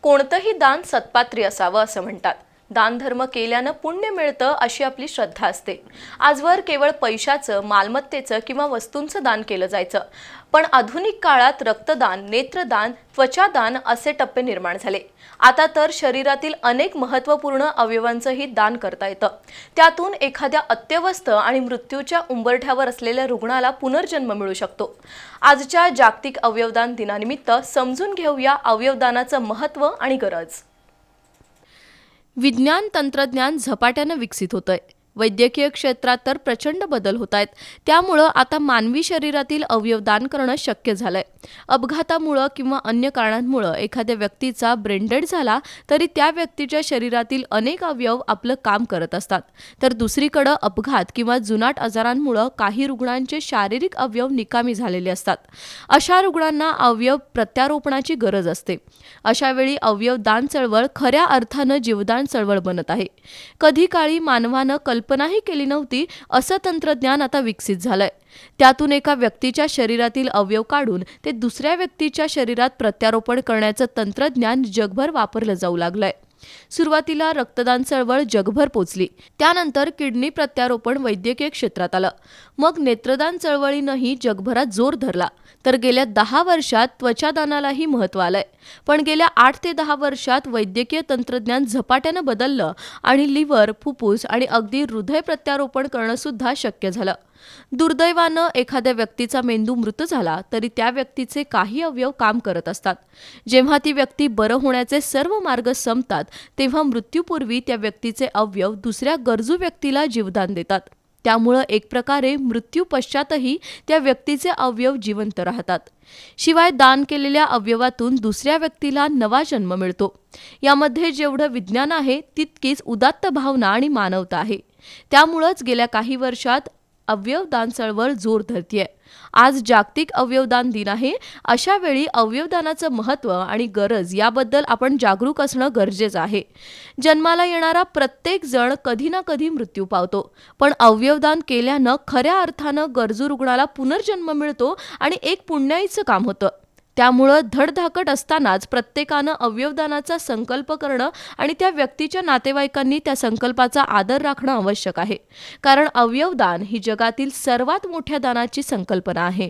कोणतंही दान सत्पात्री असावं असं म्हणतात। दानधर्म केल्यानं पुण्य मिळतं अशी आपली श्रद्धा असते। आजवर केवळ पैशाचं, मालमत्तेचं किंवा वस्तूंचं दान केलं जायचं, पण आधुनिक काळात रक्तदान, नेत्रदान, त्वचादान असे टप्पे निर्माण झाले। आता तर शरीरातील अनेक महत्त्वपूर्ण अवयवांचंही दान करता येतं। त्यातून एखाद्या अत्यवस्थ आणि मृत्यूच्या उंबरठ्यावर असलेल्या रुग्णाला पुनर्जन्म मिळू शकतो। आजच्या जागतिक अवयवदान दिनानिमित्त समजून घेऊया अवयवदानाचं महत्त्व आणि गरज। विज्ञान तंत्रज्ञान झपाट्याने विकसित होतंय। वैद्यकीय क्षेत्रात तर प्रचंड बदल होत आहेत। त्यामुळे आता मानवी शरीरातील अवयव दान करणं शक्य झालंय। अपघातामुळे किंवा अन्य कारणांमुळे एखाद्या व्यक्तीचा ब्रेन डेड झाला तरी त्या व्यक्तीच्या शरीरातील अनेक अवयव आपलं काम करत असतात। तर दुसरीकडे अपघात किंवा जुनाट आजारांमुळे काही रुग्णांचे शारीरिक अवयव निकामी झालेले असतात। अशा रुग्णांना अवयव प्रत्यारोपणाची गरज असते। अशा वेळी अवयव दान चळवळ खऱ्या अर्थानं जीवदान चळवळ बनत आहे। कधी काळी मानवानं कल्पनाही केली नव्हती असं तंत्रज्ञान आता विकसित झालंय। त्यातून एका व्यक्तीच्या शरीरातील अवयव काढून ते दुसऱ्या व्यक्तीच्या शरीरात प्रत्यारोपण करण्याचं तंत्रज्ञान जगभर वापरलं जाऊ लागलंय। सुरुवातीला रक्तदान चळवळ जगभर पोचली, त्यानंतर किडनी प्रत्यारोपण वैद्यकीय क्षेत्रात आलं, मग नेत्रदान चळवळीनंही जगभरात जोर धरला, तर गेल्या 10 वर्षात त्वचादानालाही महत्त्व आलंय। पण गेल्या 8 ते 10 वर्षात वैद्यकीय तंत्रज्ञान झपाट्यानं बदललं आणि लिव्हर, फुफ्फुस आणि अगदी हृदय प्रत्यारोपण करणं सुद्धा शक्य झालं। दुर्दैवानं एखाद्या व्यक्तीचा मेंदू मृत झाला तरी त्या व्यक्तीचे काही अवयव काम करत असतात। जेव्हा ती व्यक्ती बरं होण्याचे सर्व मार्ग संपतात तेव्हा मृत्यूपूर्वी त्या व्यक्तीचे अवयव दुसऱ्या गरजू व्यक्तीला जीवदान देतात। त्यामुळे एक प्रकारे मृत्यू पश्चातही त्या व्यक्तीचे अवयव जिवंत राहतात। शिवाय दान केलेल्या अवयवातून दुसऱ्या व्यक्तीला नवा जन्म मिळतो। यामध्ये जेवढं विज्ञान आहे तितकीच उदात्त भावना आणि मानवता आहे। त्यामुळेच गेल्या काही वर्षात अवयवदान चळवळ जोर धरतीये। आज जागतिक अवयवदान दिन आहे। अशा वेळी अवयवदानाचं महत्त्व आणि गरज याबद्दल आपण जागरूक असणं गरजेचं आहे। जन्माला येणारा प्रत्येक जण कधी ना कधी मृत्यू पावतो, पण अवयवदान केल्यानं खऱ्या अर्थानं गरजू रुग्णाला पुनर्जन्म मिळतो आणि एक पुण्याईचं काम होतं। त्यामुळे धडधाकट असतानाच प्रत्येकानं अवयवदानाचा संकल्प करणं आणि त्या व्यक्तीच्या नातेवाईकांनी त्या संकल्पाचा आदर राखणं आवश्यक आहे। कारण अवयवदान ही जगातील सर्वात मोठ्या दानाची संकल्पना आहे।